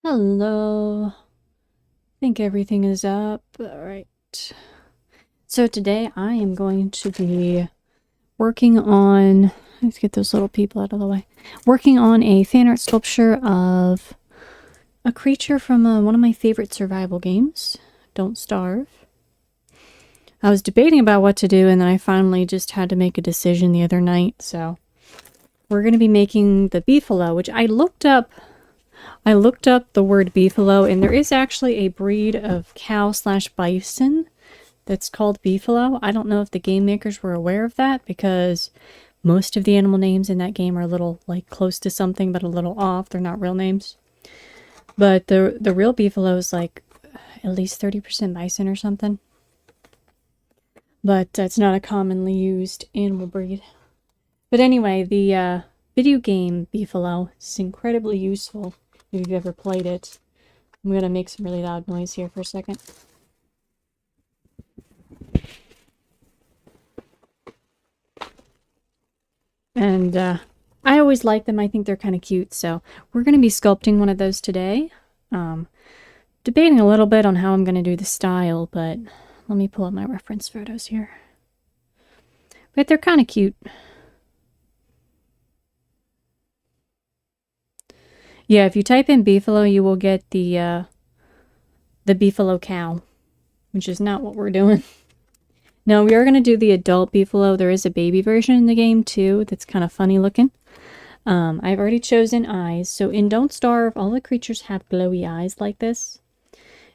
Hello. I think everything is up. Alright. So today I am going to be working on... Let's get those little people out of the way. Working on a fan art sculpture of a creature from one of my favorite survival games, Don't Starve. I was debating about what to do and then I finally just had to make a decision the other night, so... We're going to be making the Beefalo, which I looked up the word Beefalo, and there is actually a breed of cow/bison that's called Beefalo. I don't know if the game makers were aware of that, because most of the animal names in that game are a little, like, close to something, but a little off. They're not real names. But the real Beefalo is, like, at least 30% bison or something. But it's not a commonly used animal breed. But anyway, the video game Beefalo is incredibly useful if you've ever played it. I'm going to make some really loud noise here for a second. And I always like them. I think they're kind of cute. So we're going to be sculpting one of those today. Debating a little bit on how I'm going to do the style, but let me pull up my reference photos here. But they're kind of cute. Yeah, if you type in Beefalo, you will get the Beefalo cow, which is not what we're doing. No, we are going to do the adult Beefalo. There is a baby version in the game, too, that's kind of funny looking. I've already chosen eyes. So in Don't Starve, all the creatures have glowy eyes like this.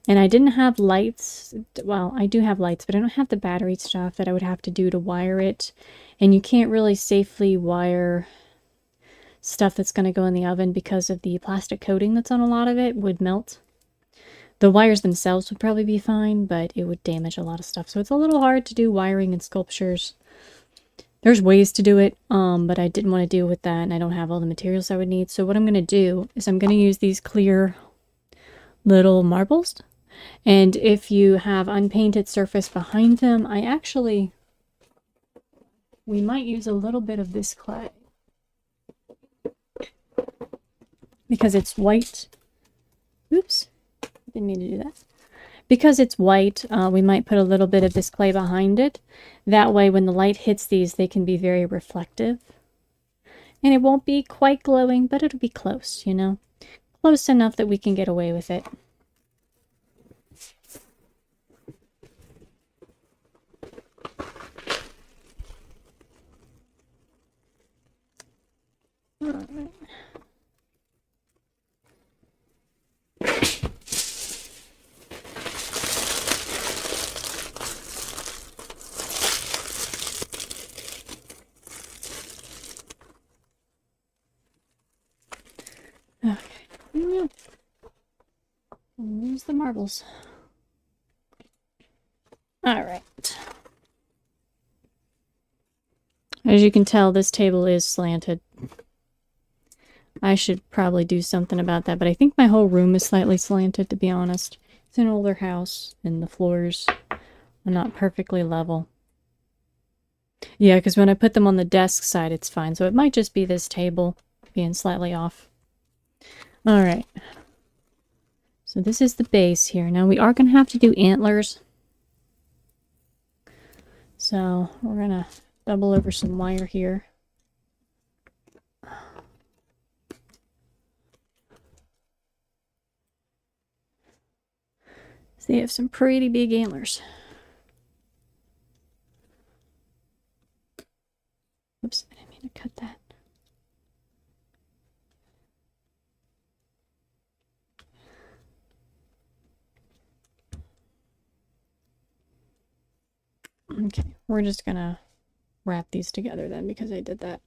And I didn't have lights. Well, I do have lights, but I don't have the battery stuff that I would have to do to wire it. And you can't really safely wire stuff that's going to go in the oven because of the plastic coating that's on a lot of it would melt. The wires themselves would probably be fine, but it would damage a lot of stuff. So it's a little hard to do wiring in sculptures. There's ways to do it, but I didn't want to deal with that, and I don't have all the materials I would need. So what I'm going to do is I'm going to use these clear little marbles. And if you have unpainted surface behind them, we might use a little bit of this clay. Because it's white. Oops. Didn't mean to do that. Because it's white, we might put a little bit of this clay behind it. That way, when the light hits these, they can be very reflective. And it won't be quite glowing, but it'll be close, you know? Close enough that we can get away with it. All right. Okay. Use the marbles. Alright. As you can tell, this table is slanted. I should probably do something about that, but I think my whole room is slightly slanted, to be honest. It's an older house, and the floors are not perfectly level. Yeah, because when I put them on the desk side, it's fine. So it might just be this table being slightly off. Alright. So this is the base here. Now we are going to have to do antlers. So we're going to double over some wire here. So they have some pretty big antlers. Oops, I didn't mean to cut that. Okay, we're just gonna wrap these together then because I did that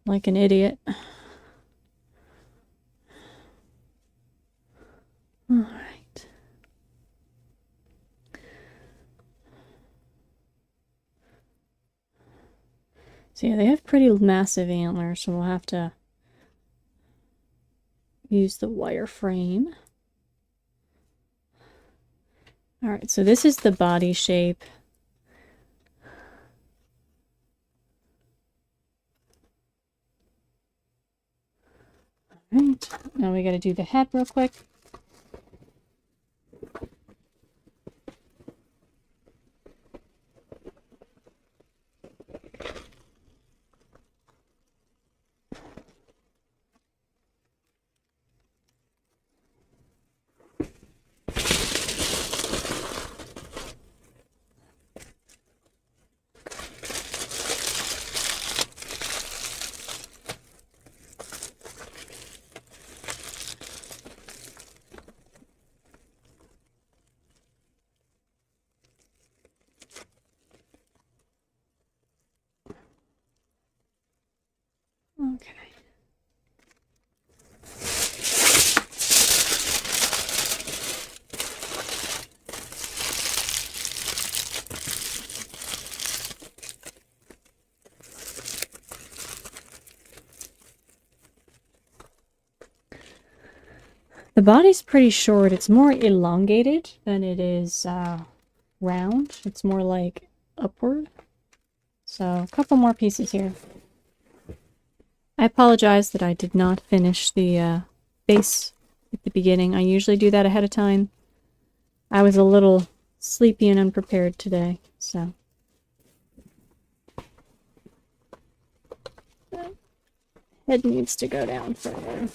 like an idiot. Alright. So yeah, they have pretty massive antlers, so we'll have to use the wire frame. Alright, so this is the body shape. Alright, Now we got to do the head real quick. Okay. The body's pretty short. It's more elongated than it is round. It's more like upward. So a couple more pieces here. I apologize that I did not finish the base at the beginning. I usually do that ahead of time. I was a little sleepy and unprepared today, so. Head needs to go down further.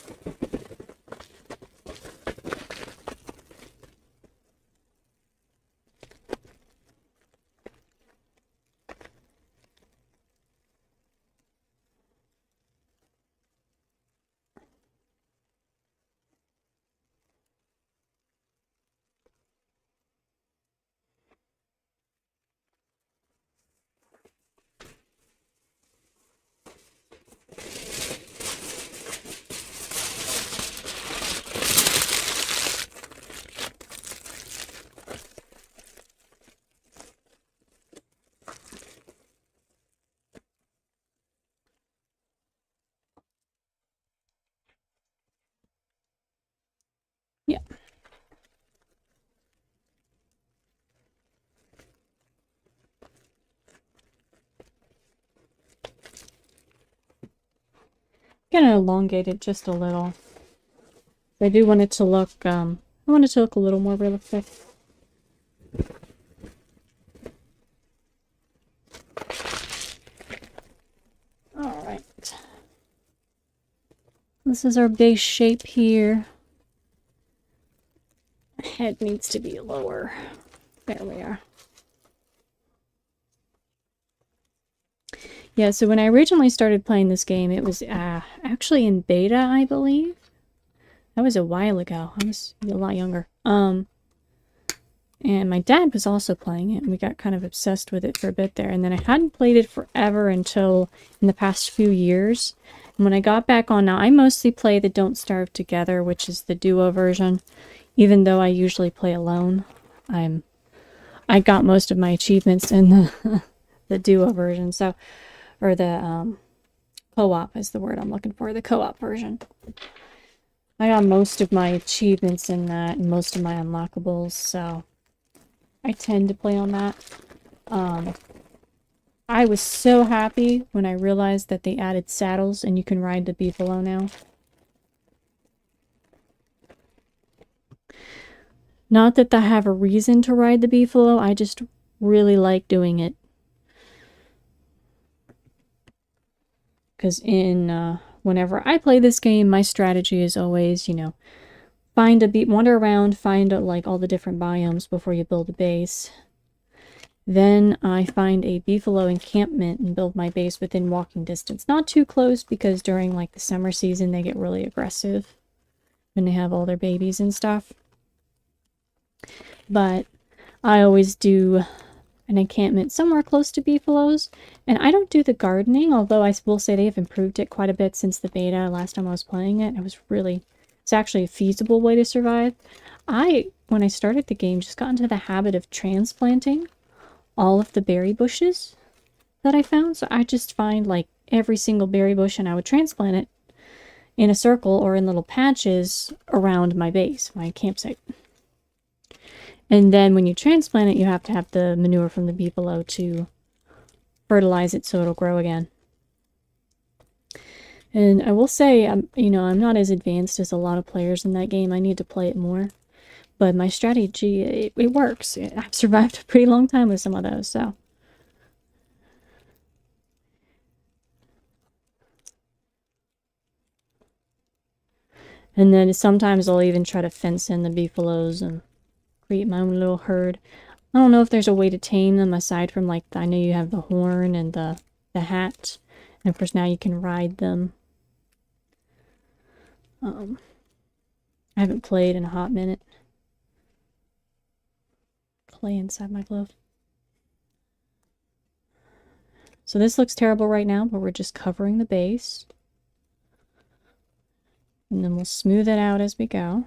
Yeah. Gonna elongate it just a little. I do want it to look, I want it to look a little more realistic. Alright. This is our base shape here. Head needs to be lower. There we are. Yeah, so when I originally started playing this game, it was actually in beta, I believe. That was a while ago. I was a lot younger. And my dad was also playing it, and we got kind of obsessed with it for a bit there. And then I hadn't played it forever until in the past few years. And when I got back on now, I mostly play the Don't Starve Together, which is the duo version. Even though I usually play alone, I got most of my achievements in the the duo version. So, or the co-op is the word I'm looking for. The co-op version. I got most of my achievements in that, and most of my unlockables. So, I tend to play on that. I was so happy when I realized that they added saddles and you can ride the Beefalo now. Not that I have a reason to ride the Beefalo, I just really like doing it. Because whenever I play this game, my strategy is always, you know, wander around, find like all the different biomes before you build a base. Then I find a Beefalo encampment and build my base within walking distance. Not too close, because during like the summer season they get really aggressive when they have all their babies and stuff. But I always do an encampment somewhere close to Beefalos. And I don't do the gardening, although I will say they have improved it quite a bit since the beta last time I was playing it. It's actually a feasible way to survive. When I started the game, just got into the habit of transplanting all of the berry bushes that I found. So I just find like every single berry bush and I would transplant it in a circle or in little patches around my base, my campsite. And then when you transplant it, you have to have the manure from the Beefalo to fertilize it so it'll grow again. And I will say, I'm not as advanced as a lot of players in that game. I need to play it more. But my strategy, it works. I've survived a pretty long time with some of those, so. And then sometimes I'll even try to fence in the beefalos and create my own little herd. I don't know if there's a way to tame them aside from, like, I know you have the horn and the hat. And of course now you can ride them. I haven't played in a hot minute. Clay inside my glove. So this looks terrible right now, but we're just covering the base. And then we'll smooth it out as we go.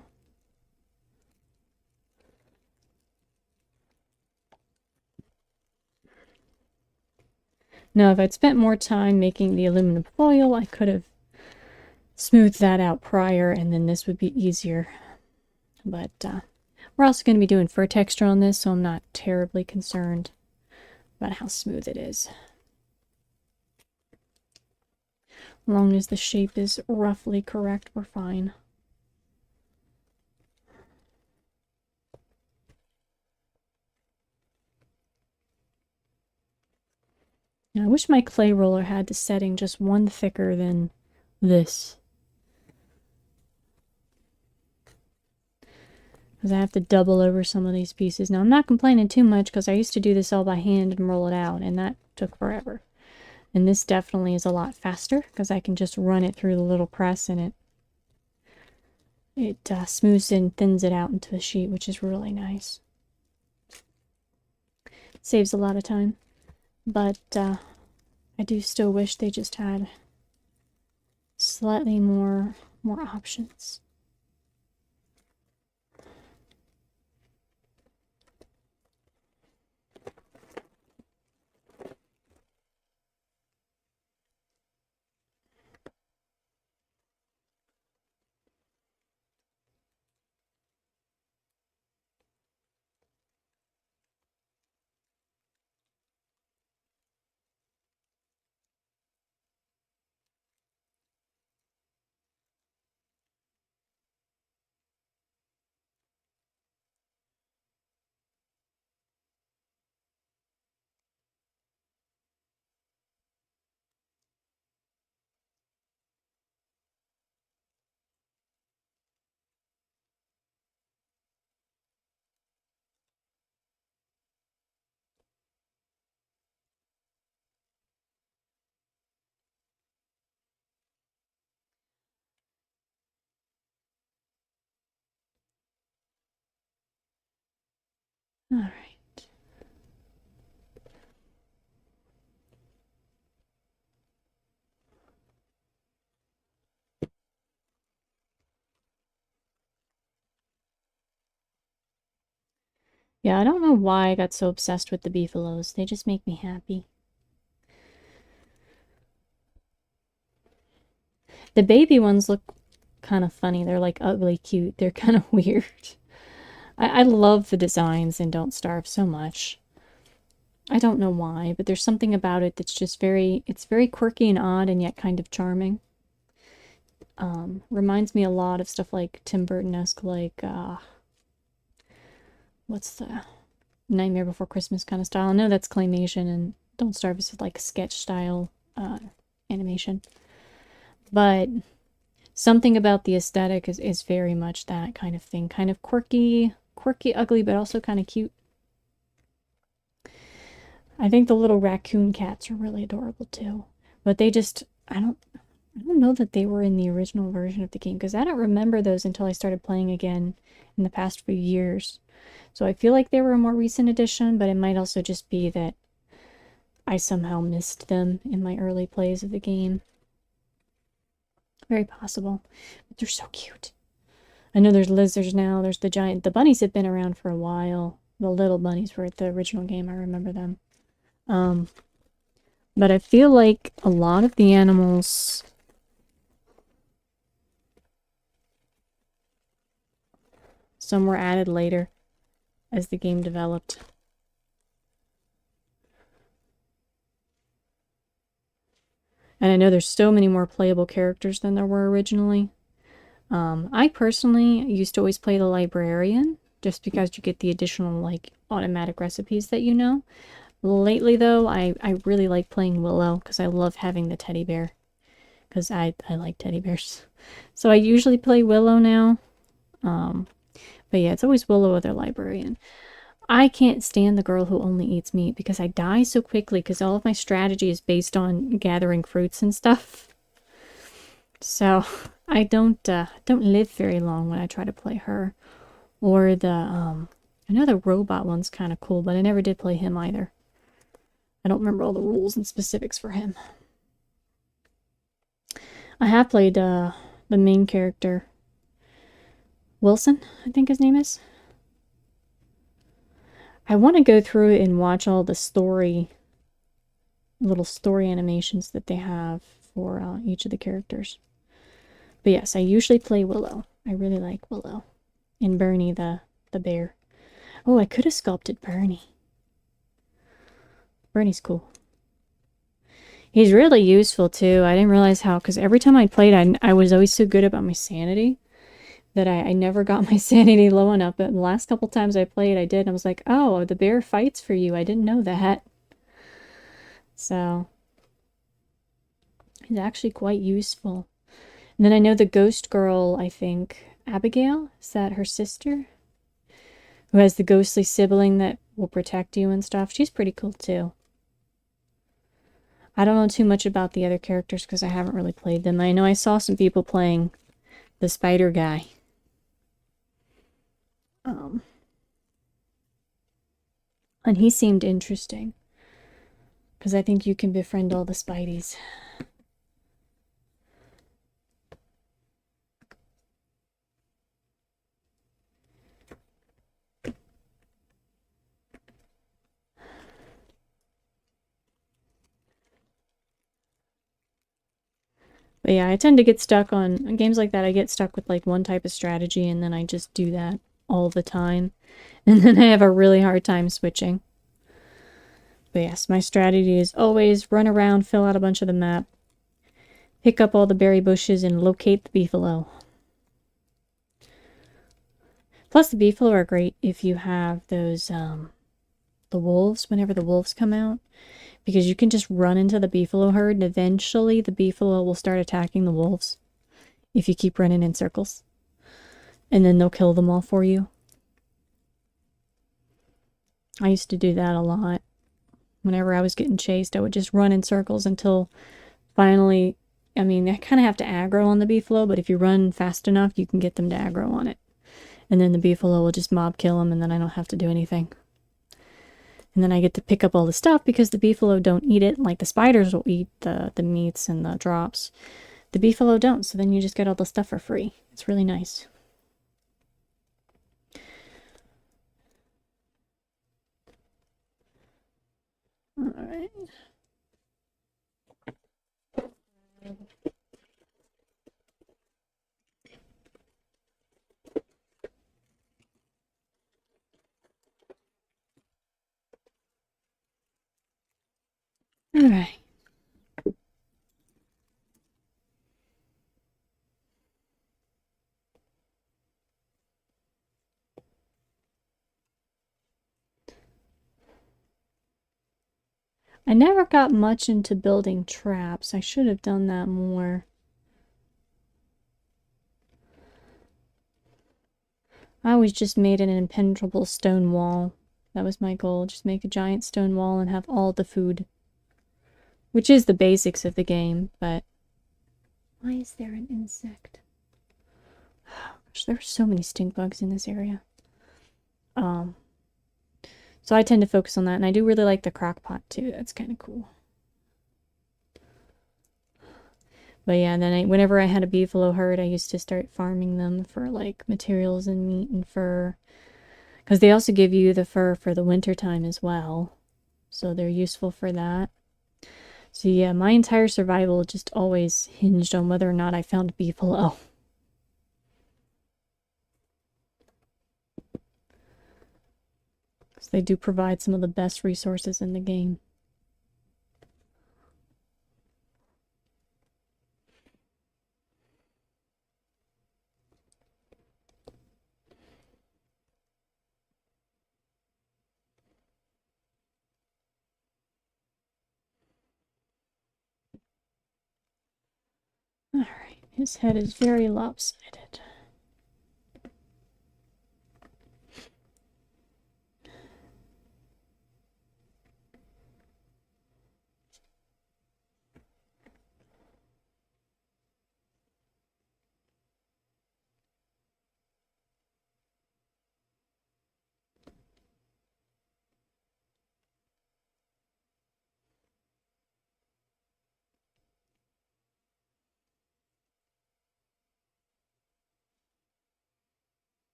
Now, if I'd spent more time making the aluminum foil, I could have smoothed that out prior, and then this would be easier. But we're also going to be doing fur texture on this, so I'm not terribly concerned about how smooth it is. As long as the shape is roughly correct, we're fine. Now, I wish my clay roller had the setting just one thicker than this. Because I have to double over some of these pieces. Now, I'm not complaining too much because I used to do this all by hand and roll it out, and that took forever. And this definitely is a lot faster because I can just run it through the little press and it smooths and thins it out into the sheet, which is really nice. Saves a lot of time. But I do still wish they just had slightly more options. All right. Yeah, I don't know why I got so obsessed with the beefalos. They just make me happy. The baby ones look kind of funny. They're like ugly cute. They're kind of weird. I love the designs in Don't Starve so much. I don't know why, but there's something about it that's just it's very quirky and odd and yet kind of charming. Reminds me a lot of stuff like Tim Burton-esque, like, what's the Nightmare Before Christmas kind of style. I know that's claymation and Don't Starve is like sketch style animation. But something about the aesthetic is very much that kind of thing. Kind of quirky, ugly, but also kind of cute. I think the little raccoon cats are really adorable too. But they just, I don't know that they were in the original version of the game because I don't remember those until I started playing again in the past few years. So I feel like they were a more recent addition, but it might also just be that I somehow missed them in my early plays of the game. Very possible. But they're so cute. I know there's lizards now. There's the bunnies have been around for a while. The little bunnies were at the original game. I remember them. But I feel like a lot of the animals... Some were added later as the game developed. And I know there's so many more playable characters than there were originally. I personally used to always play the librarian, just because you get the additional, like, automatic recipes that you know. Lately, though, I really like playing Willow, because I love having the teddy bear. Because I like teddy bears. So I usually play Willow now. But yeah, it's always Willow or their librarian. I can't stand the girl who only eats meat, because I die so quickly, because all of my strategy is based on gathering fruits and stuff. So I don't live very long when I try to play her. Or the I know the robot one's kind of cool, but I never did play him either. I don't remember all the rules and specifics for him. I have played the main character, Wilson, I think his name is. I want to go through and watch all the little story animations that they have for each of the characters. But yes, I usually play Willow. I really like Willow. And Bernie, the bear. Oh, I could have sculpted Bernie. Bernie's cool. He's really useful too. I didn't realize how, because every time I played, I was always so good about my sanity that I never got my sanity low enough. But the last couple times I played, I did. And I was like, oh, the bear fights for you. I didn't know that. So he's actually quite useful. And then I know the ghost girl, I think, Abigail, is that her sister? Who has the ghostly sibling that will protect you and stuff. She's pretty cool too. I don't know too much about the other characters because I haven't really played them. I know I saw some people playing the spider guy. And he seemed interesting. Because I think you can befriend all the Spideys. But yeah, I tend to get stuck on games like that. I get stuck with like one type of strategy and then I just do that all the time. And then I have a really hard time switching. But yes, my strategy is always run around, fill out a bunch of the map, pick up all the berry bushes, and locate the beefalo. Plus, the beefalo are great if you have those, the wolves, whenever the wolves come out. Because you can just run into the beefalo herd, and eventually the beefalo will start attacking the wolves if you keep running in circles. And then they'll kill them all for you. I used to do that a lot. Whenever I was getting chased, I would just run in circles until finally, I mean, I kind of have to aggro on the beefalo, but if you run fast enough, you can get them to aggro on it. And then the beefalo will just mob kill them, and then I don't have to do anything. And then I get to pick up all the stuff because the beefalo don't eat it. Like the spiders will eat the meats and the drops. The beefalo don't, so then you just get all the stuff for free. It's really nice. Alright. Alright. I never got much into building traps. I should have done that more. I always just made an impenetrable stone wall. That was my goal. Just make a giant stone wall and have all the food. Which is the basics of the game, but... Why is there an insect? Gosh, there are so many stink bugs in this area. So I tend to focus on that, and I do really like the crock pot too. That's kind of cool. But yeah, and then whenever I had a beefalo herd, I used to start farming them for like materials and meat and fur. Because they also give you the fur for the winter time as well. So they're useful for that. So yeah, my entire survival just always hinged on whether or not I found beefalo. Because they do provide some of the best resources in the game. His head is very lopsided.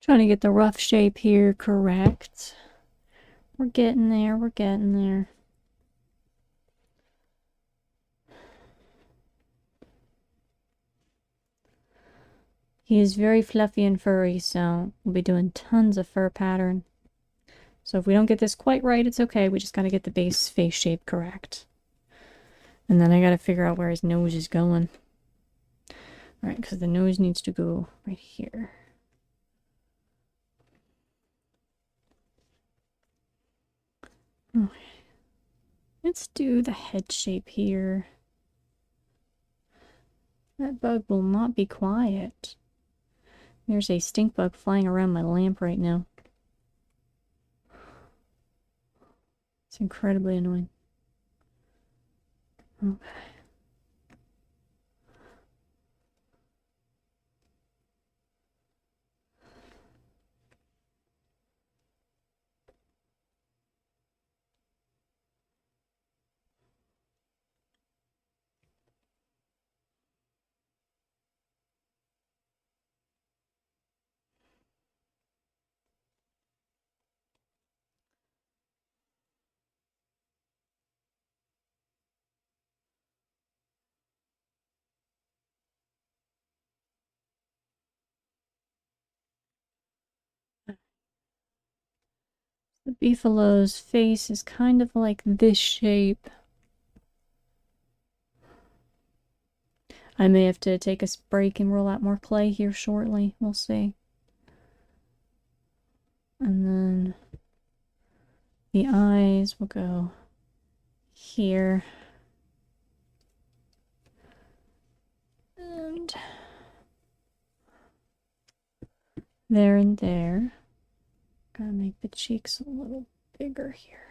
Trying to get the rough shape here correct. We're getting there, we're getting there. He is very fluffy and furry, so we'll be doing tons of fur pattern. So if we don't get this quite right, it's okay. We just gotta get the base face shape correct. And then I gotta figure out where his nose is going. Alright, because the nose needs to go right here. Okay. Let's do the head shape here. That bug will not be quiet. There's a stink bug flying around my lamp right now. It's incredibly annoying. Okay. The Beefalo's face is kind of like this shape. I may have to take a break and roll out more clay here shortly. We'll see. And then the eyes will go here. And there and there. Gotta make the cheeks a little bigger here.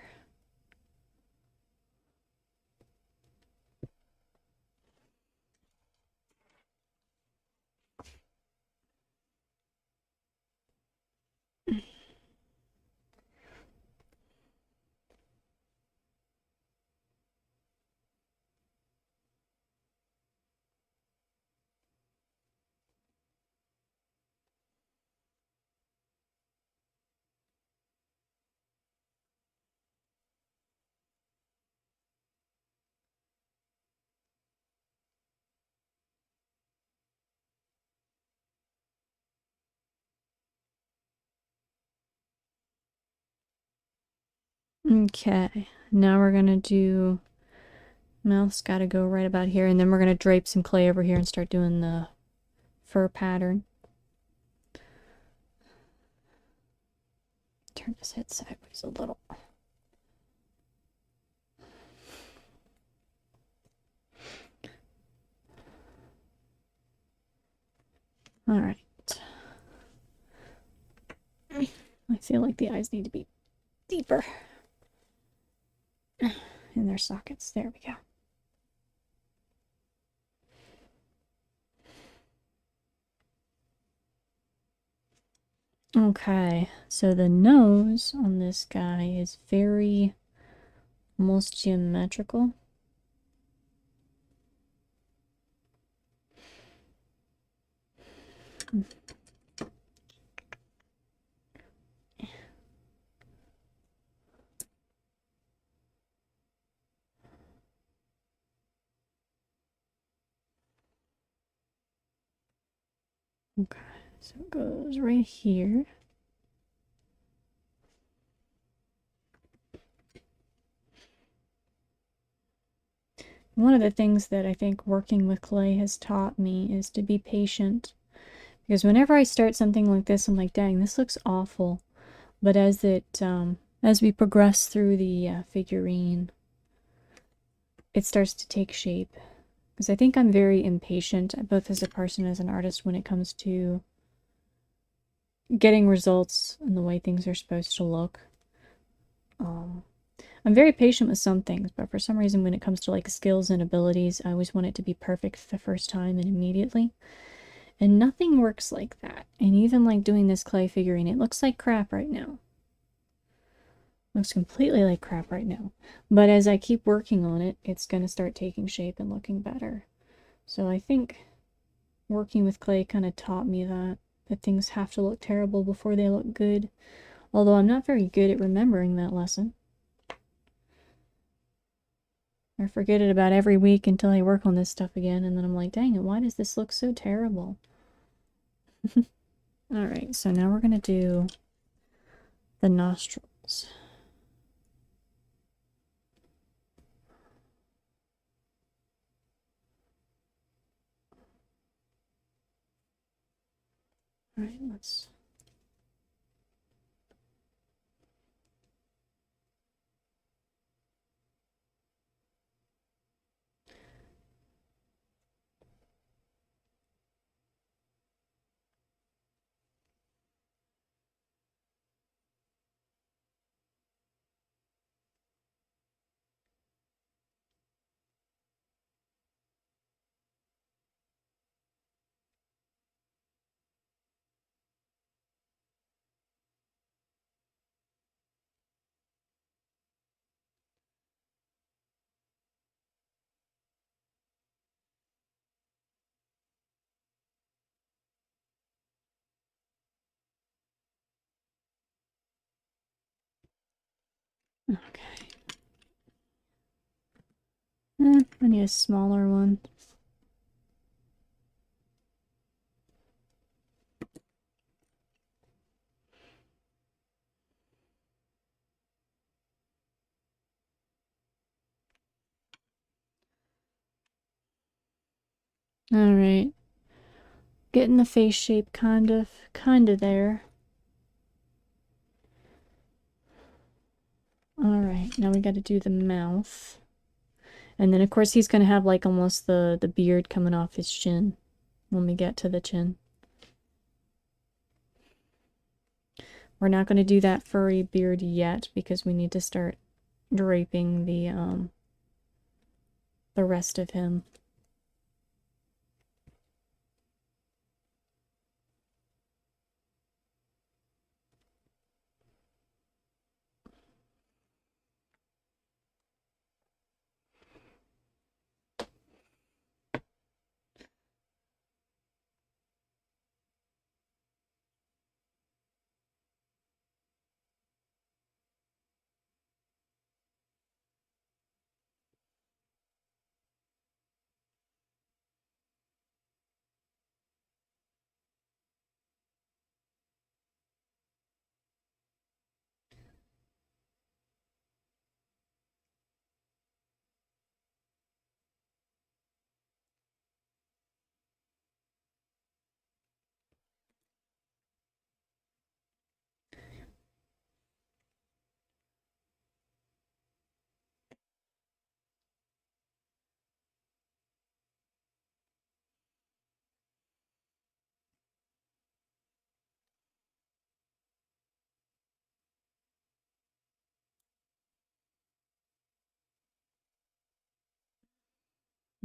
Okay, now we're gonna do mouth's gotta go right about here, and then we're gonna drape some clay over here and start doing the fur pattern. Turn his head sideways a little. All right. I feel like the eyes need to be deeper in their sockets. There we go. Okay, so the nose on this guy is very almost geometrical. Okay, so it goes right here. One of the things that I think working with clay has taught me is to be patient. Because whenever I start something like this, I'm like, dang, this looks awful. But as we progress through the figurine, it starts to take shape. Because I think I'm very impatient, both as a person and as an artist, when it comes to getting results and the way things are supposed to look. I'm very patient with some things, but for some reason when it comes to like skills and abilities, I always want it to be perfect the first time and immediately. And nothing works like that. And even like doing this clay figurine, it looks like crap right now. Looks completely like crap right now. But as I keep working on it, it's going to start taking shape and looking better. So I think working with clay kind of taught me that things have to look terrible before they look good. Although I'm not very good at remembering that lesson. I forget it about every week until I work on this stuff again, and then I'm like, dang it, why does this look so terrible? Alright, so now we're going to do the nostrils. Alright, let's... Okay. I need a smaller one. Alright. Getting the face shape kinda there. Alright, now we gotta do the mouth. And then of course he's gonna have like almost the beard coming off his chin when we get to the chin. We're not gonna do that furry beard yet because we need to start draping the rest of him.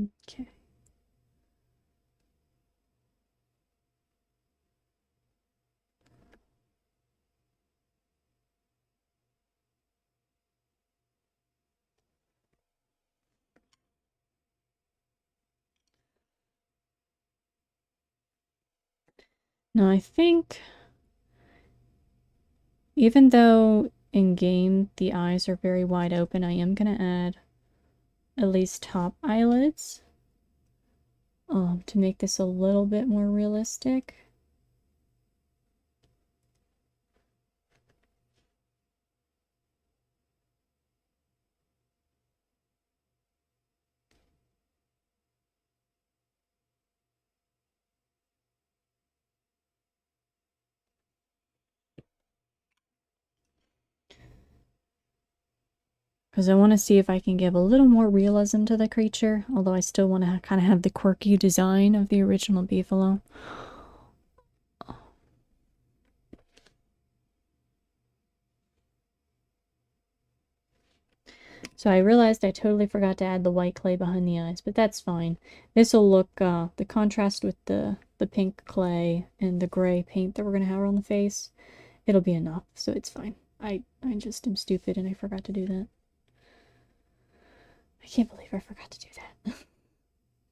Okay. Now I think, even though in game the eyes are very wide open, I am gonna add at least top eyelids to make this a little bit more realistic. Because I want to see if I can give a little more realism to the creature, although I still want to kind of have the quirky design of the original Beefalo. So I realized I totally forgot to add the white clay behind the eyes, but that's fine. This will look, the contrast with the pink clay and the gray paint that we're going to have on the face, it'll be enough, so it's fine. I just am stupid and I forgot to do that. I can't believe I forgot to do that.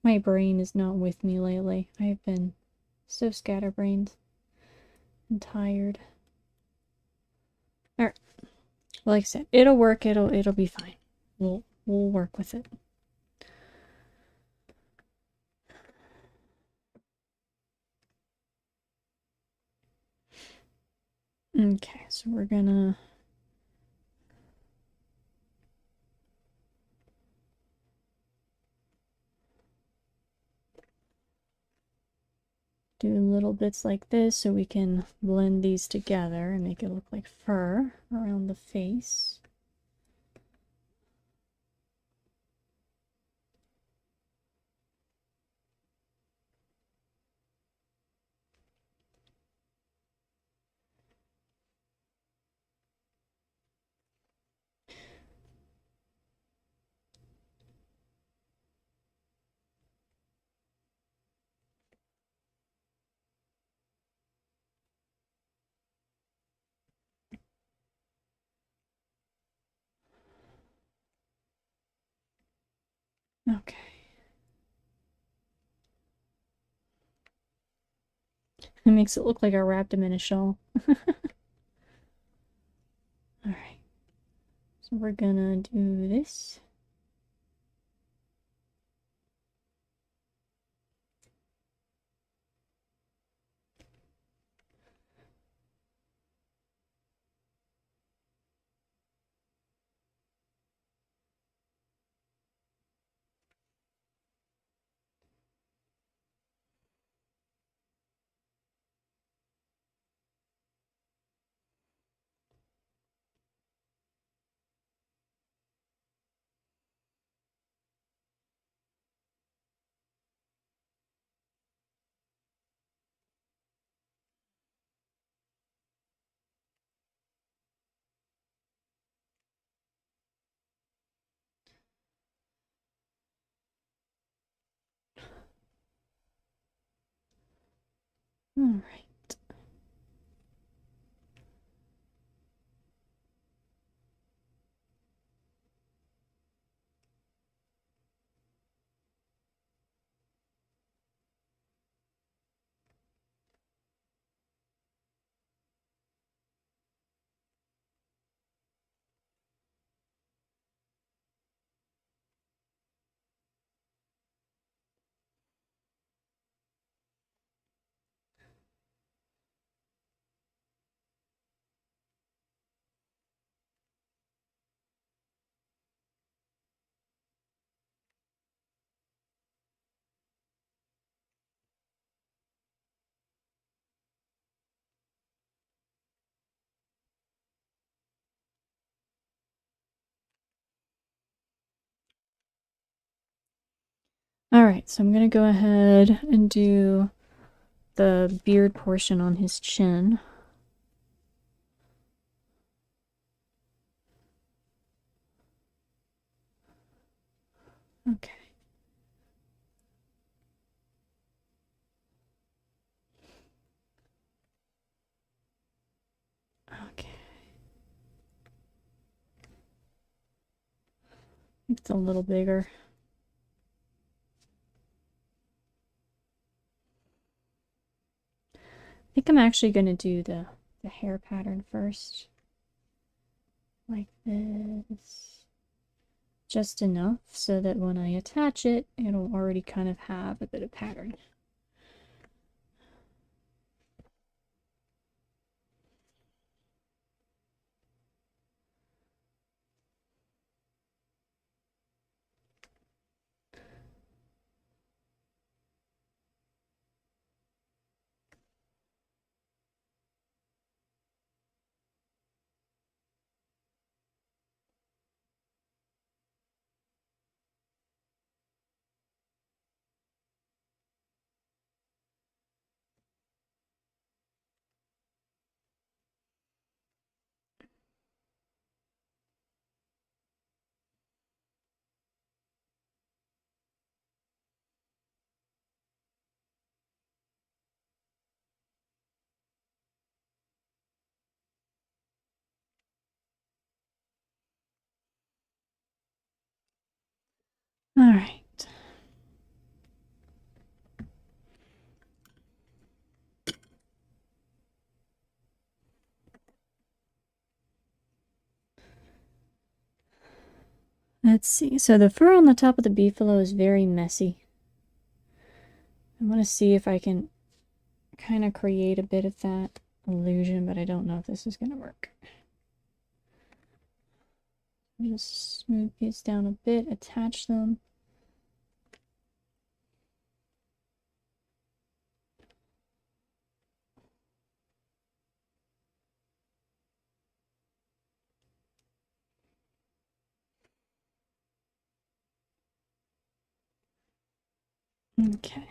My brain is not with me lately. I have been so scatterbrained and tired. Alright. Well, like I said, it'll work, it'll be fine. We'll work with it. Okay, so we're gonna do little bits like this so we can blend these together and make it look like fur around the face. Okay. It makes it look like I wrapped him in a shawl. Alright. So we're gonna do this. Alright. Alright, so I'm gonna go ahead and do the beard portion on his chin. Okay. It's a little bigger. I think I'm actually going to do the hair pattern first. Like this. Just enough so that when I attach it, it'll already kind of have a bit of pattern. All right. Let's see. So the fur on the top of the beefalo is very messy. I want to see if I can kind of create a bit of that illusion, but I don't know if this is going to work. Just smooth these down a bit, attach them. Okay.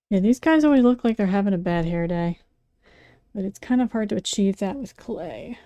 Yeah, these guys always look like they're having a bad hair day, but it's kind of hard to achieve that with clay.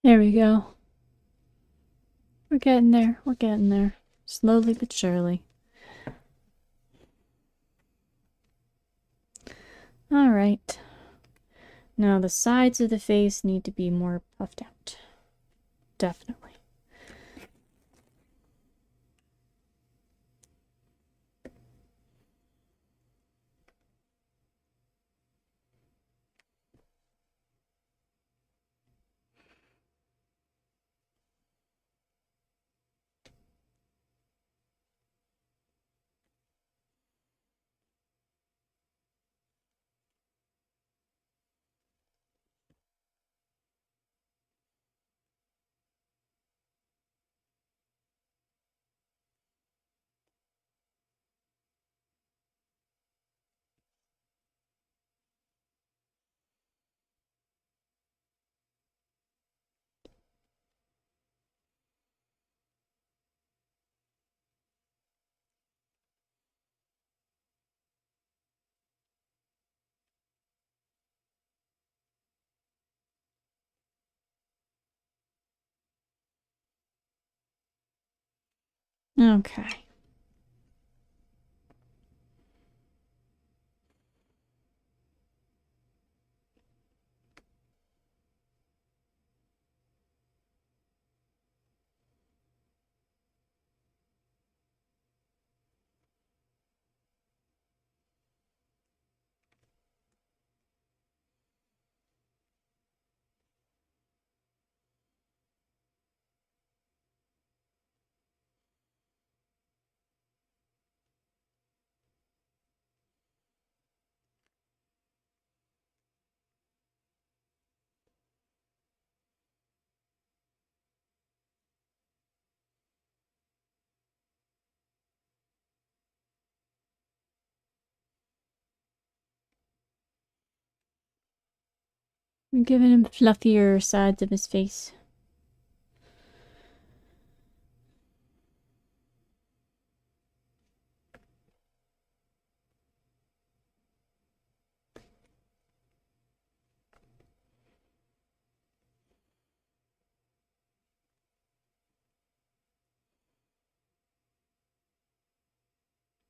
There we go. We're getting there. We're getting there. Slowly but surely. All right. Now the sides of the face need to be more puffed out. Definitely. Okay. We're giving him fluffier sides of his face.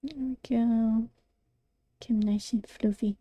There we go. Get him nice and fluffy.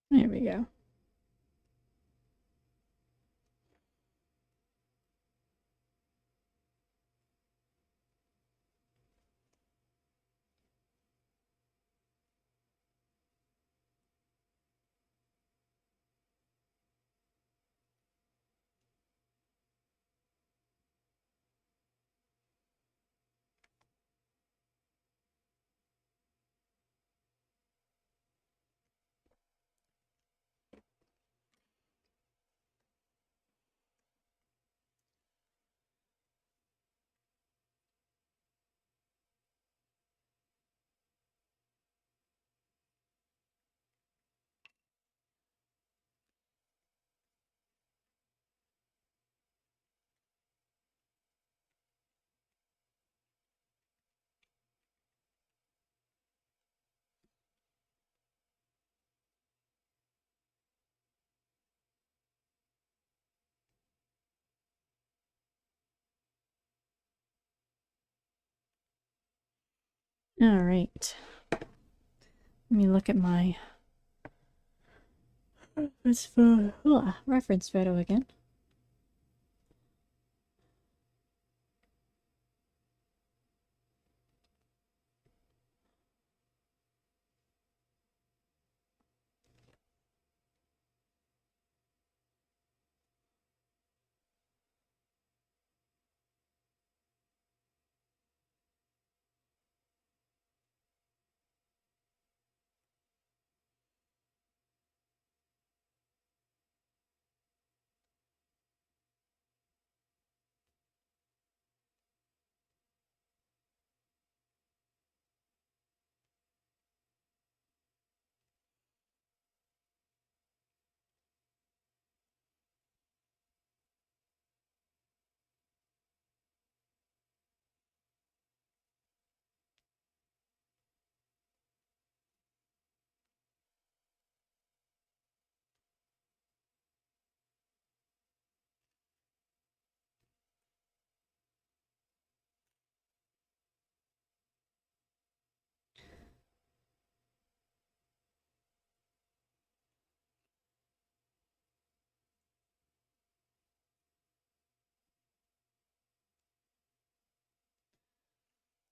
There we go. All right. Let me look at my reference photo again.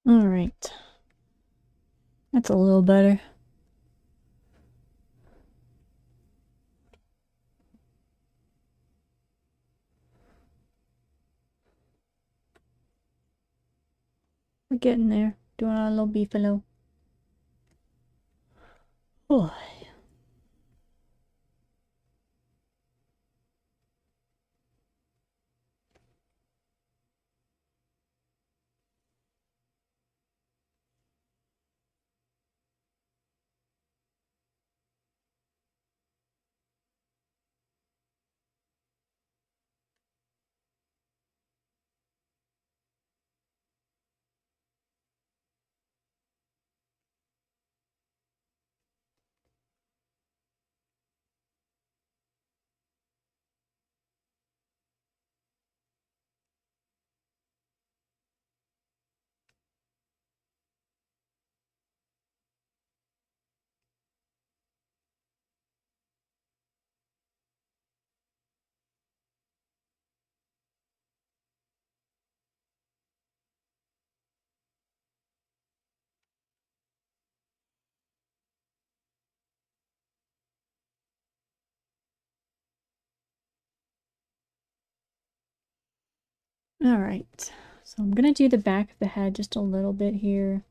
All right. That's a little better. We're getting there. Doing our little beefalo. Oh. All right. So I'm going to do the back of the head just a little bit here.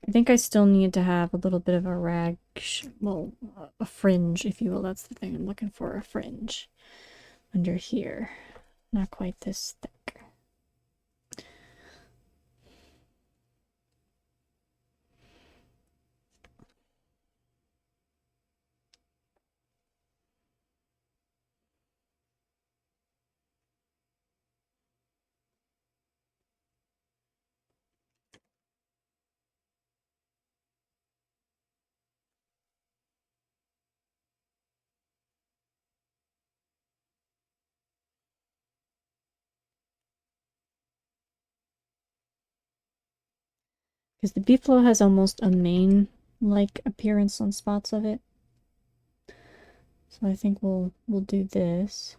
I think I still need to have a little bit of a rag, well, a fringe, if you will. That's the thing I'm looking for, a fringe under here. Not quite this thick. Because the Beefalo has almost a mane-like appearance on spots of it. So I think we'll do this.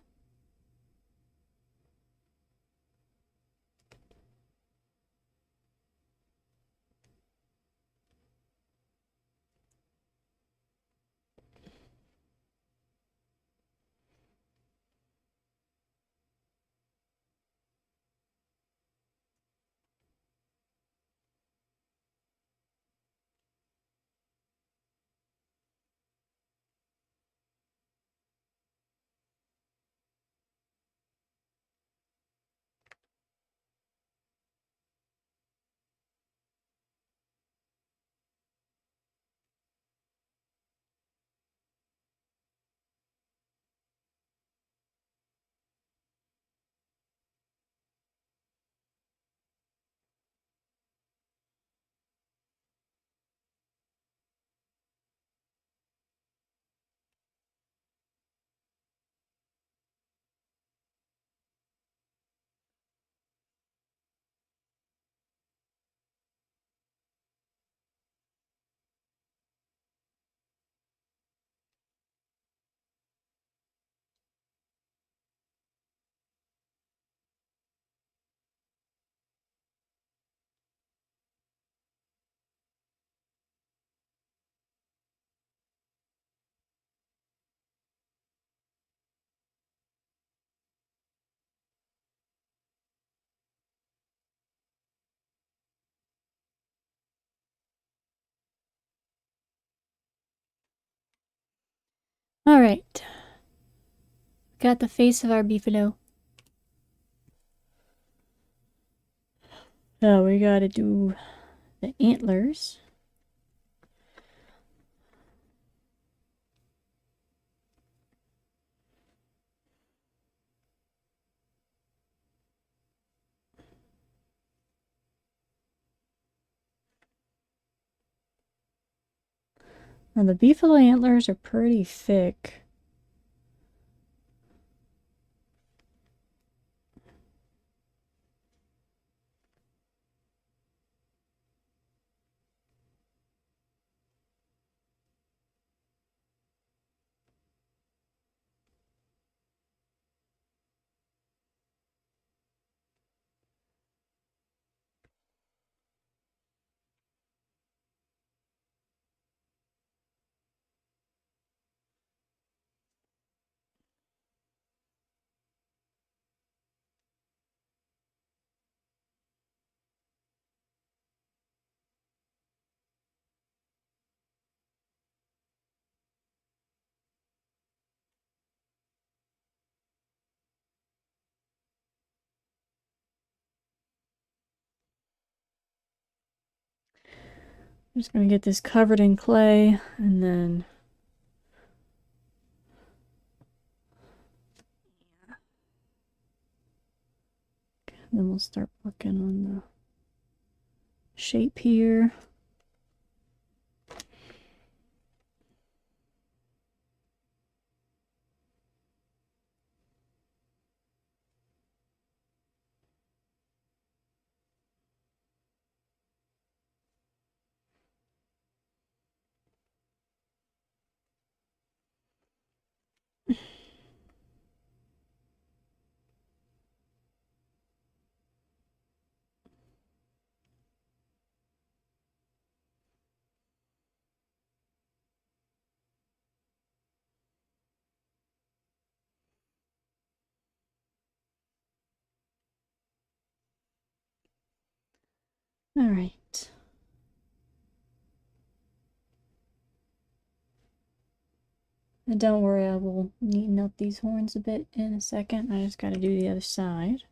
Alright. Got the face of our beefalo. So we gotta do the antlers. Now the beefalo antlers are pretty thick. I'm just gonna get this covered in clay and then we'll start working on the shape here. All right. And don't worry, I will neaten up these horns a bit in a second. I just got to do the other side.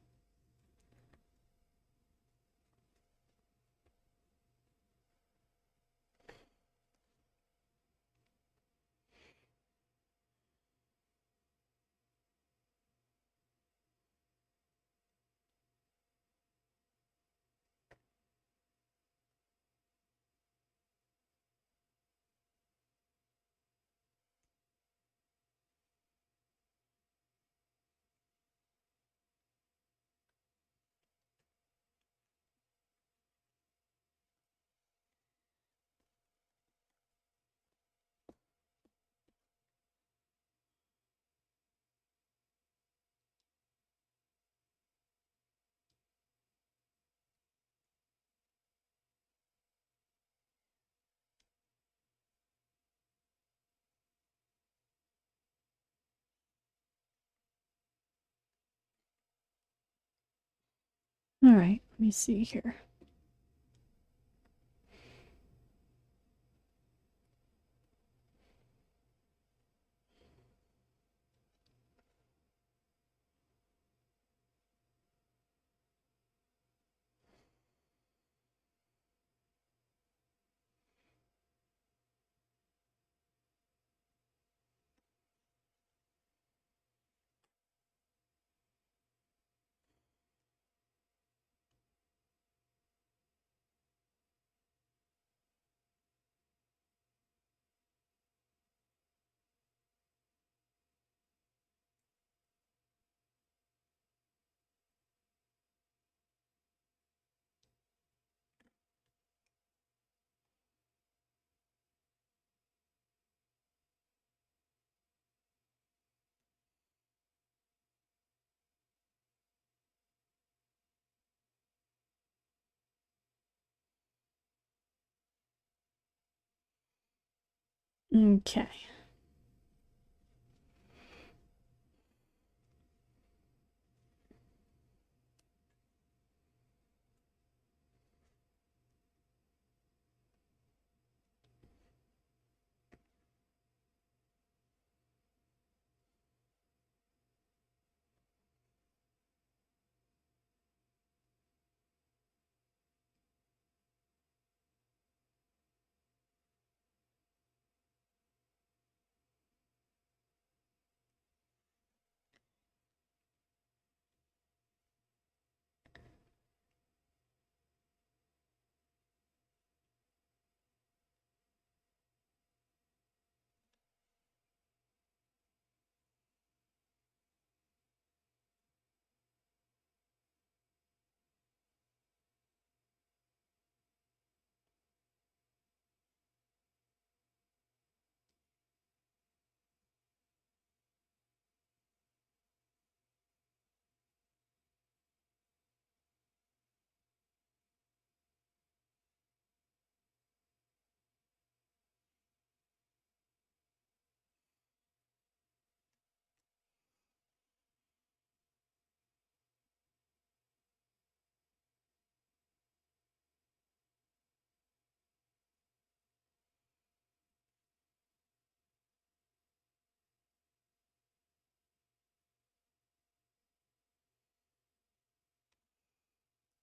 All right, let me see here. Okay.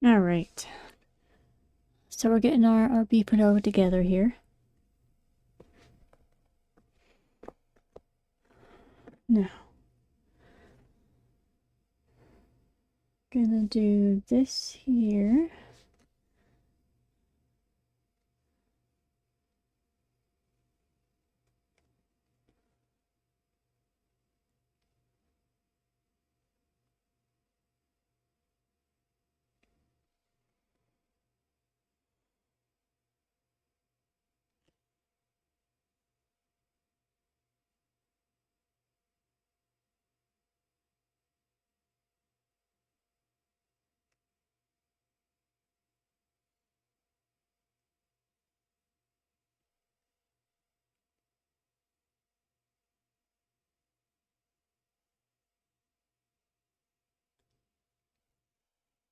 Alright. So we're getting our Beefalo together here. Now, gonna do this here.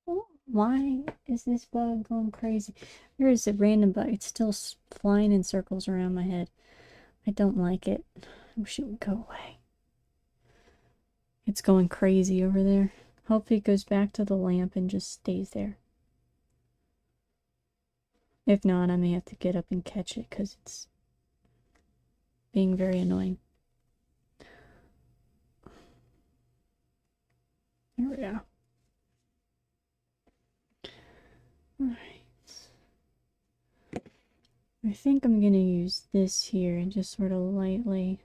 Oh, why is this bug going crazy? There is a random bug. It's still flying in circles around my head. I don't like it. I wish it would go away. It's going crazy over there. Hopefully it goes back to the lamp and just stays there. If not, I may have to get up and catch it because it's being very annoying. There we go. Alright. I think I'm going to use this here and just sort of lightly...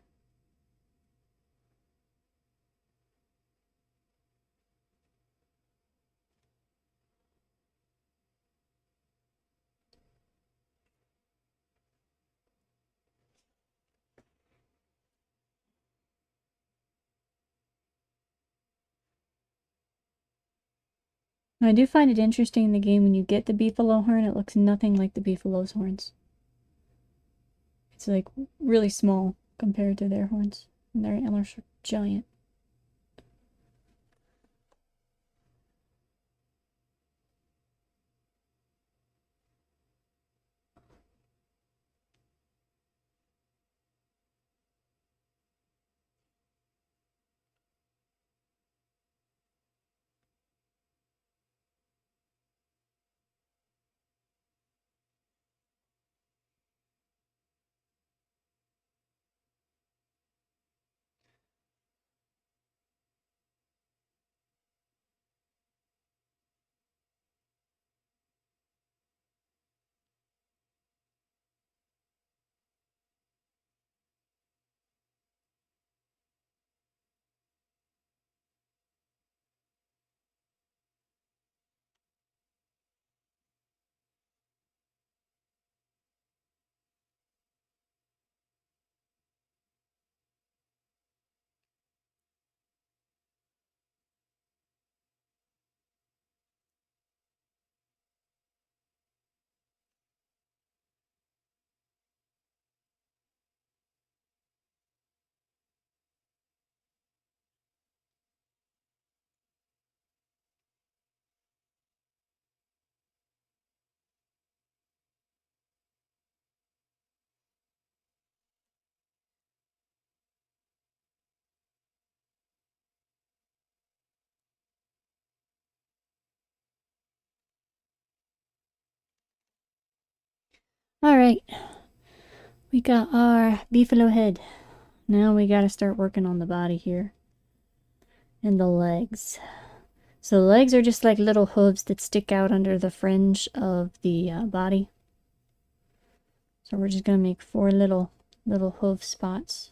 I do find it interesting in the game when you get the Beefalo horn, it looks nothing like the Beefalo's horns. It's like really small compared to their horns. And their antlers are giant. Alright. We got our Beefalo head. Now we gotta start working on the body here. And the legs. So the legs are just like little hooves that stick out under the fringe of the body. So we're just gonna make 4 little hoof spots.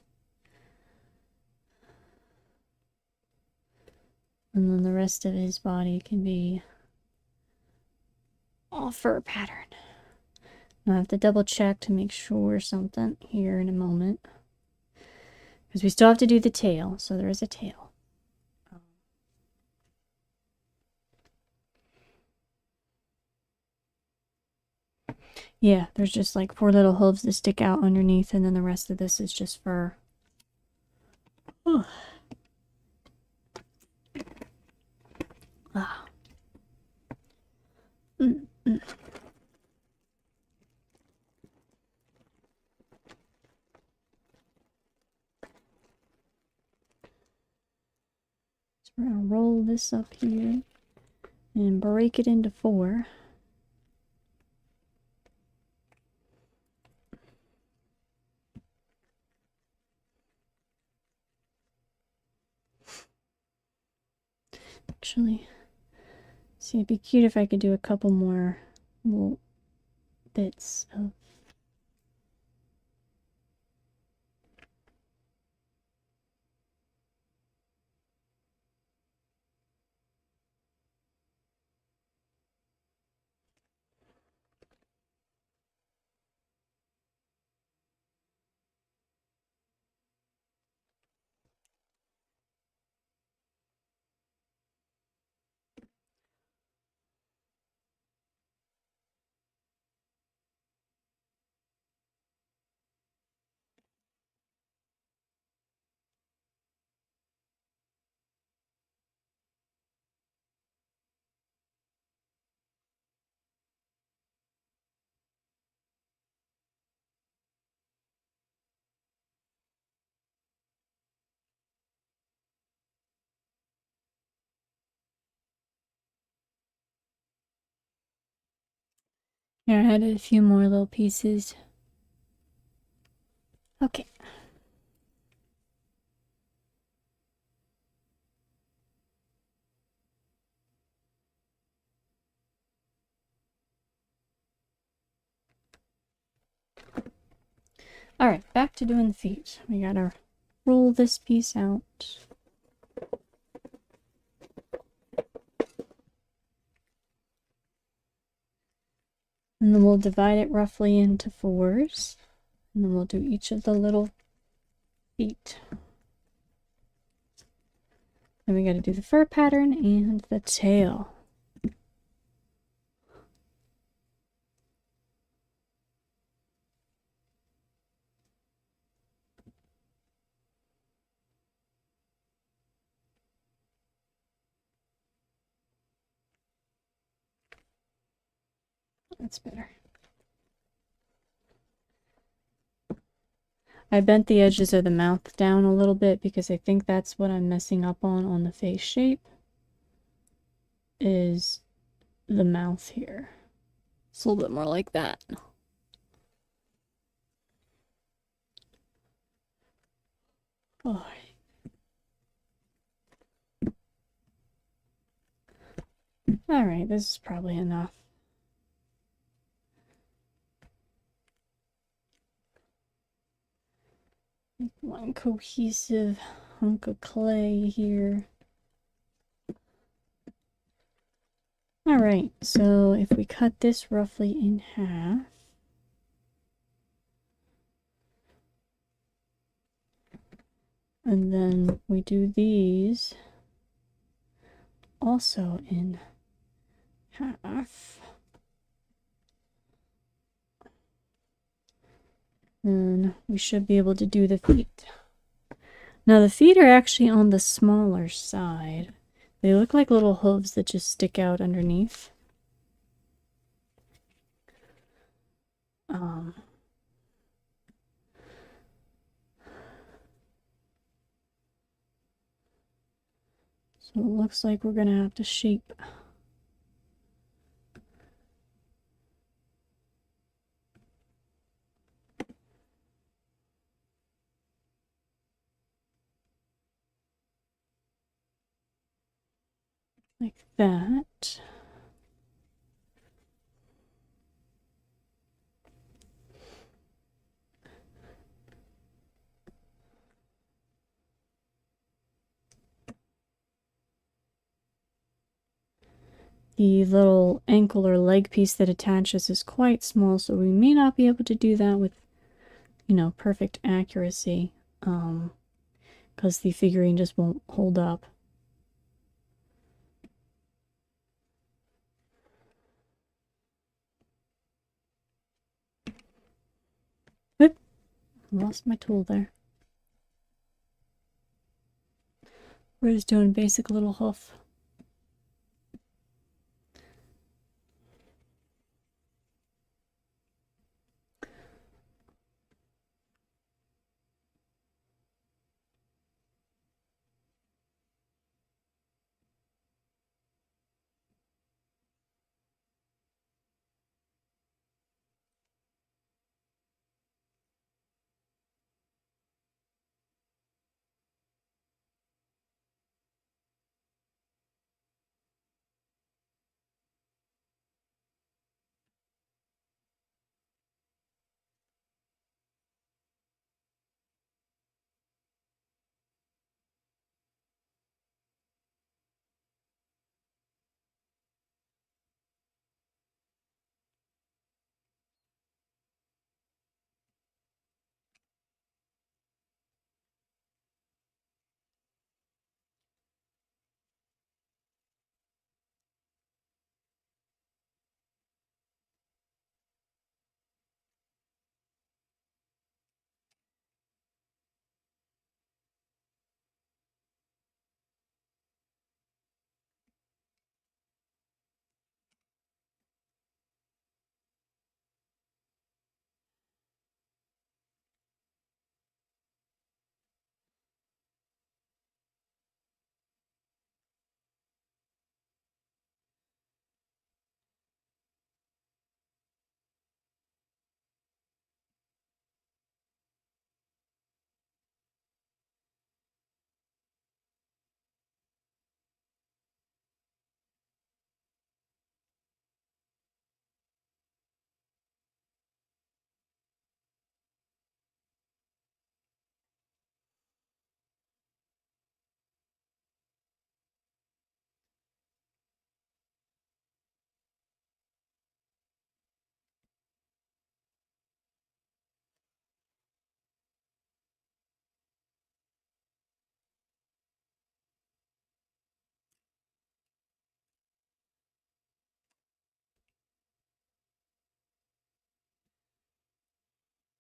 And then the rest of his body can be all fur pattern. Now I have to double check to make sure something here in a moment. Because we still have to do the tail, so there is a tail. Yeah, there's just like 4 little hooves that stick out underneath, and then the rest of this is just fur. Oh. Ah. Mm. So we're gonna roll this up here. and break it into 4. Actually, see, it'd be cute if I could do a couple more little bits of. Here, I added a few more little pieces. Okay. Alright, back to doing the feet. We gotta roll this piece out. And then we'll divide it roughly into 4s. And then we'll do each of the little feet. Then we gotta do the fur pattern and the tail. That's better. I bent the edges of the mouth down a little bit because I think that's what I'm messing up on the face shape. Is the mouth here. It's a little bit more like that. Oh. Alright, this is probably enough. Make one cohesive hunk of clay here. Alright, so if we cut this roughly in half, and then we do these also in half, then we should be able to do the feet. Now the feet are actually on the smaller side. They look like little hooves that just stick out underneath. So it looks like we're gonna have to shape like that. The little ankle or leg piece that attaches is quite small, so we may not be able to do that with, you know, perfect accuracy, because the figurine just won't hold up. Whoop! Lost my tool there. We're just doing basic little hoof.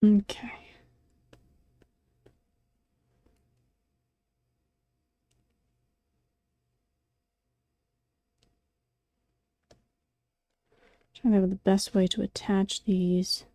Okay. Trying to think of the best way to attach these.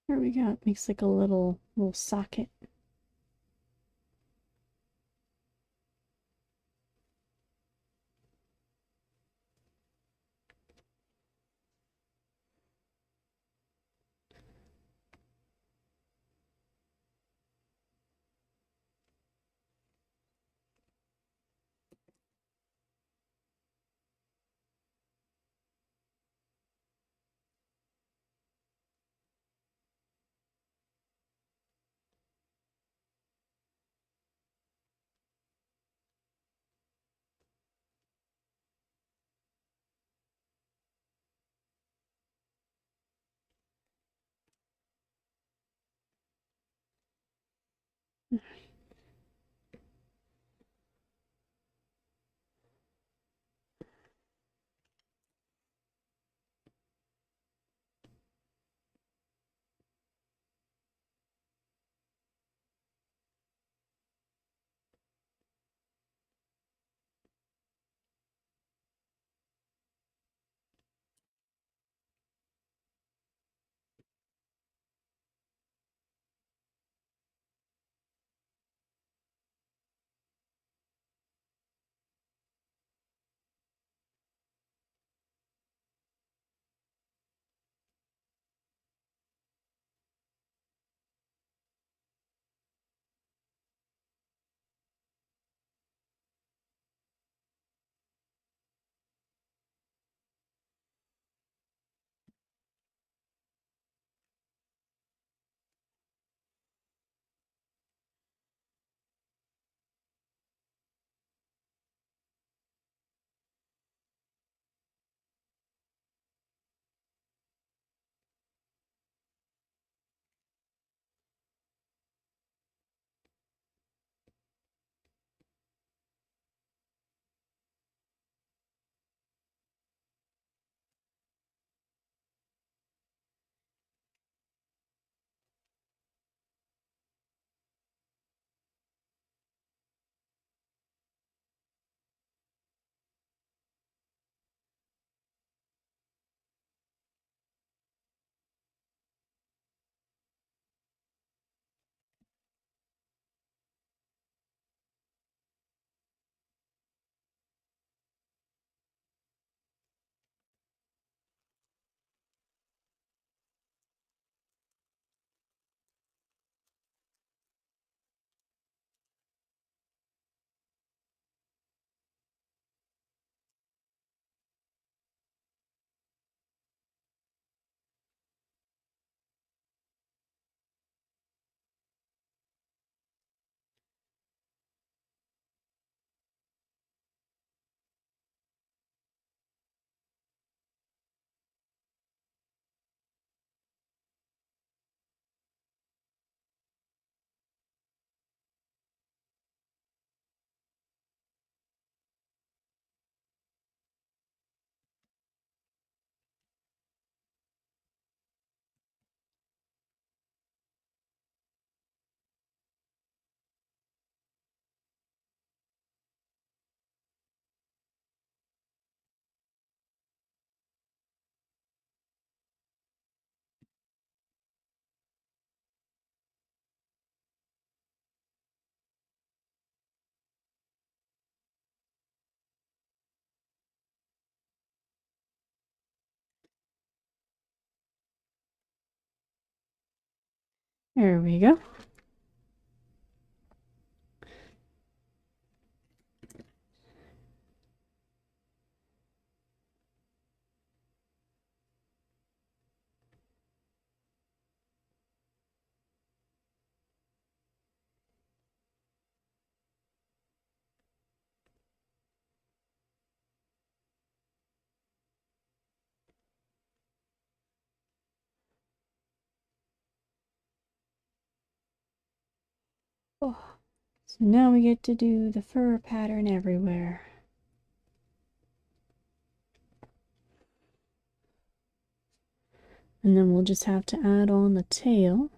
Here we go. It makes like a little socket. There we go. So now we get to do the fur pattern everywhere. And then we'll just have to add on the tail.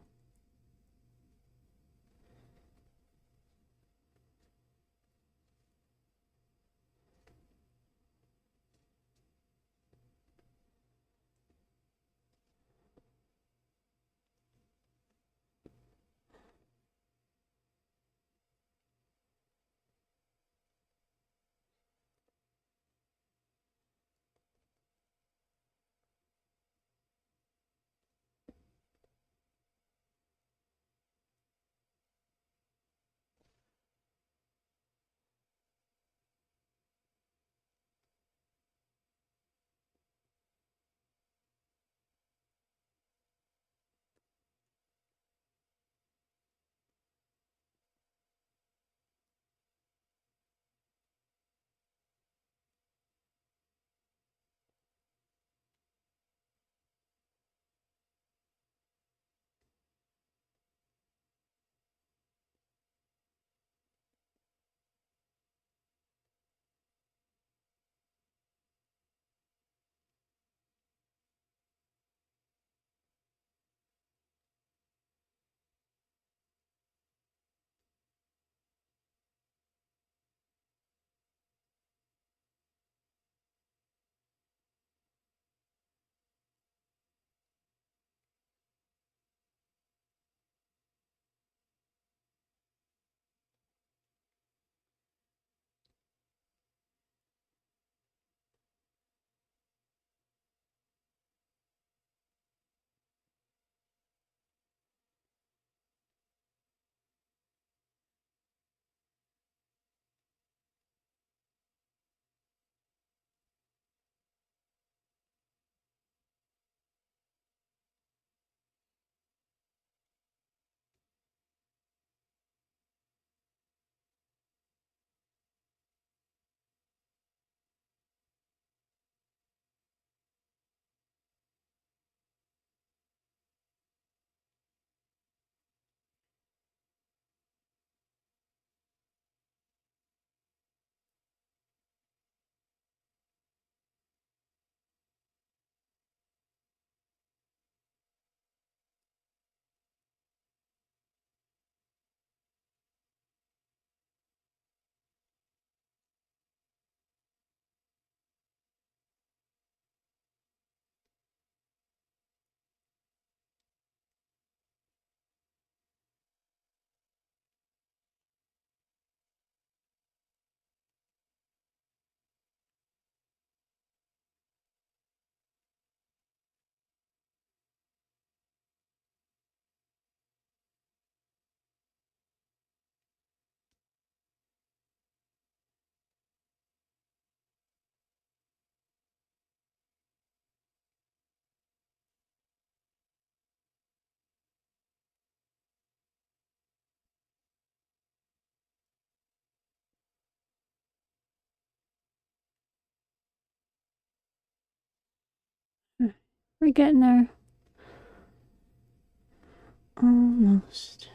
We're getting there. Almost.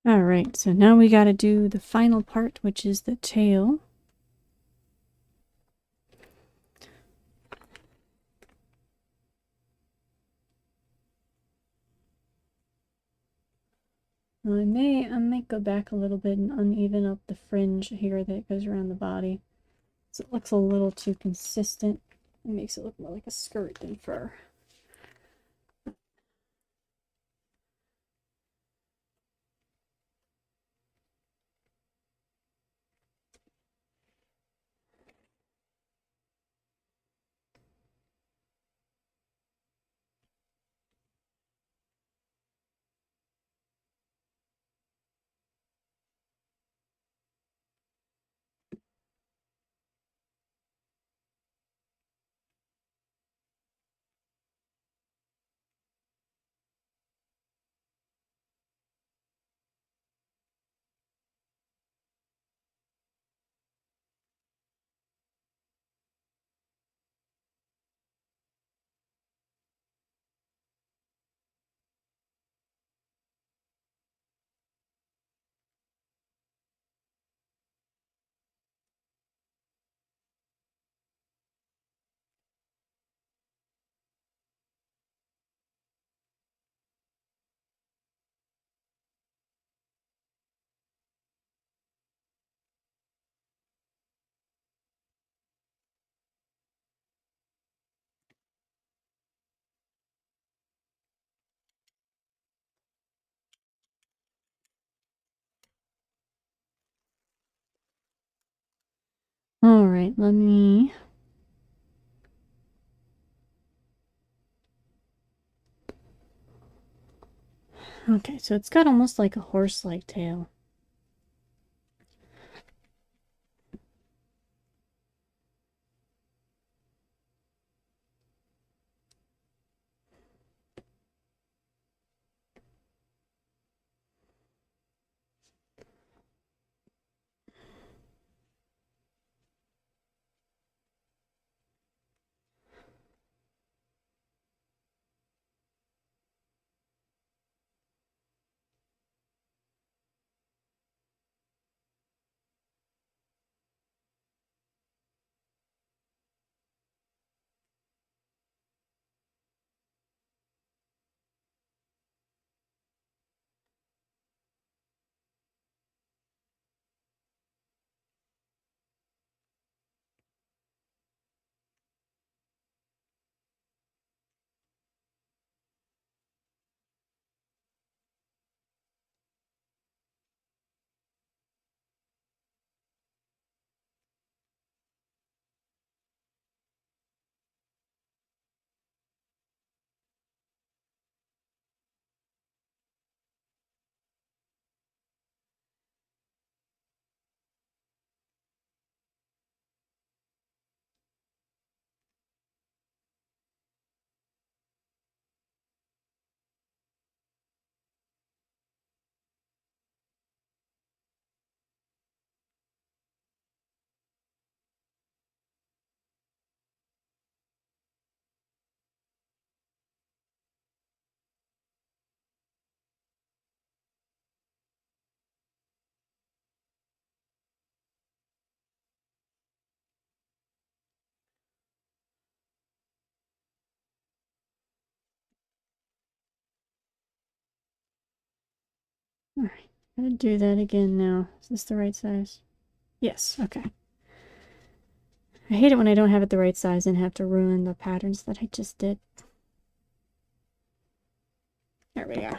Alright, so now we gotta do the final part, which is the tail. I might go back a little bit and uneven up the fringe here that goes around the body. So it looks a little too consistent. It makes it look more like a skirt than fur. Alright, let me... Okay, so it's got almost like a horse-like tail. Alright, gotta do that again now. Is this the right size? Yes, okay. I hate it when I don't have it the right size and have to ruin the patterns that I just did. There we go.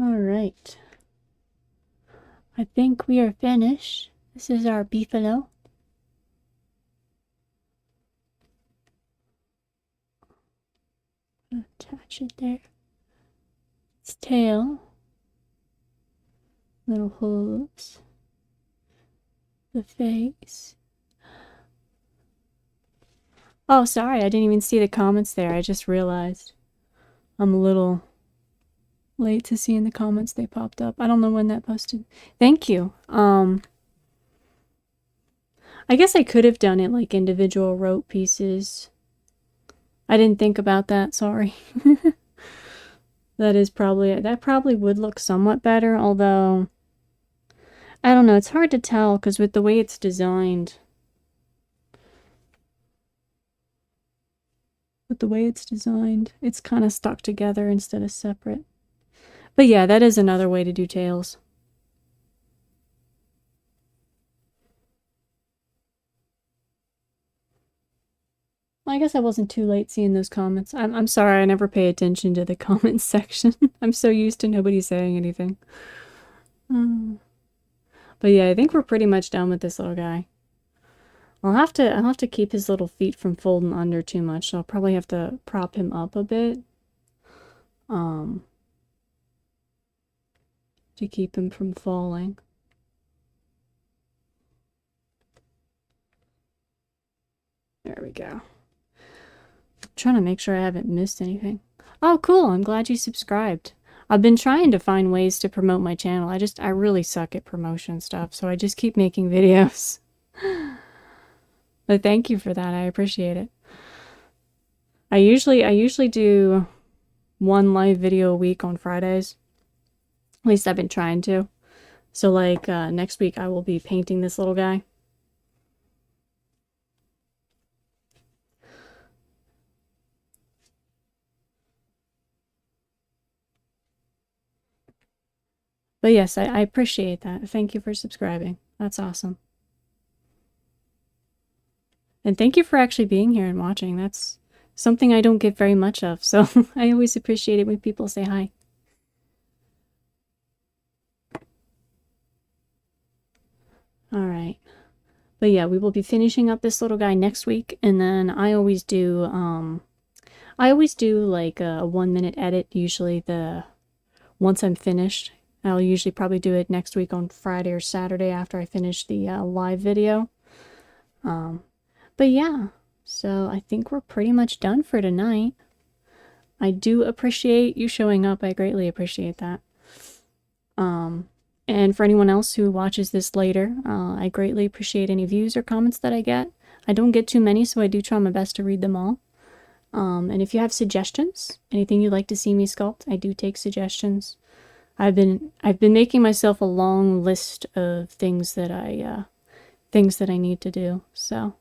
All right. I think we are finished. This is our beefalo. Attach it there. Its tail. Little hooves. The face. Oh, sorry, I didn't even see the comments there. I just realized I'm a little late to seeing the comments. They popped up. I don't know when that posted. Thank you. I guess I could have done it like individual rope pieces. I didn't think about that, sorry. That probably would look somewhat better, although I don't know, it's hard to tell because with the way it's designed. It's kind of stuck together instead of separate. But yeah, that is another way to do tails. Well, I guess I wasn't too late seeing those comments. I'm sorry, I never pay attention to the comments section. I'm so used to nobody saying anything. But yeah, I think we're pretty much done with this little guy. I'll have to keep his little feet from folding under too much, so I'll probably have to prop him up a bit. To keep him from falling. There we go. I'm trying to make sure I haven't missed anything. Oh, cool. I'm glad you subscribed. I've been trying to find ways to promote my channel. I really suck at promotion stuff, so I just keep making videos. But thank you for that. I appreciate it. I usually do one live video a week on Fridays. At least I've been trying to. So like next week I will be painting this little guy. But yes, I appreciate that. Thank you for subscribing. That's awesome. And thank you for actually being here and watching. That's something I don't get very much of, so I always appreciate it when people say hi. Alright. But yeah, we will be finishing up this little guy next week, and then I always do like a 1-minute edit, usually once I'm finished. I'll usually probably do it next week on Friday or Saturday after I finish the live video. But yeah, so I think we're pretty much done for tonight. I do appreciate you showing up. I greatly appreciate that. And for anyone else who watches this later, I greatly appreciate any views or comments that I get. I don't get too many, so I do try my best to read them all. And if you have suggestions, anything you'd like to see me sculpt, I do take suggestions. I've been making myself a long list of things that I need to do. So,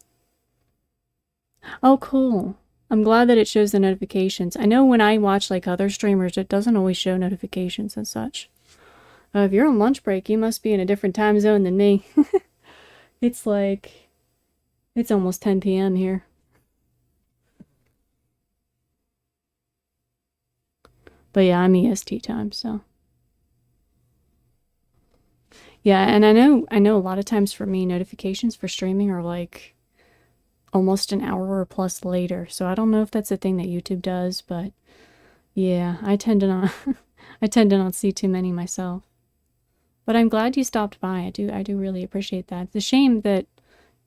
oh, cool. I'm glad that it shows the notifications. I know when I watch like other streamers, it doesn't always show notifications and such. If you're on lunch break, you must be in a different time zone than me. It's almost 10 p.m. here. But yeah, I'm EST time, so. Yeah, and I know a lot of times for me, notifications for streaming are like almost an hour or plus later. So I don't know if that's a thing that YouTube does, but yeah, I tend to not see too many myself. But I'm glad you stopped by. I do really appreciate that. It's a shame that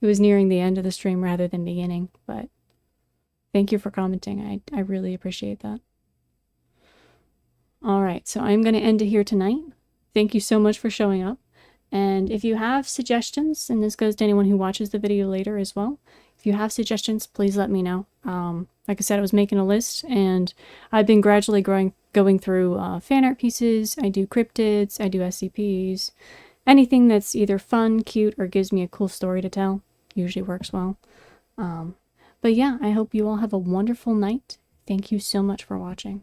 it was nearing the end of the stream rather than beginning, but thank you for commenting. I really appreciate that. All right, so I'm going to end it here tonight. Thank you so much for showing up. And if you have suggestions, and this goes to anyone who watches the video later as well, if you have suggestions, please let me know. Like I said, I was making a list, and I've been gradually going through fan art pieces. I do cryptids, I do SCPs. Anything that's either fun, cute, or gives me a cool story to tell usually works well. But yeah, I hope you all have a wonderful night. Thank you so much for watching.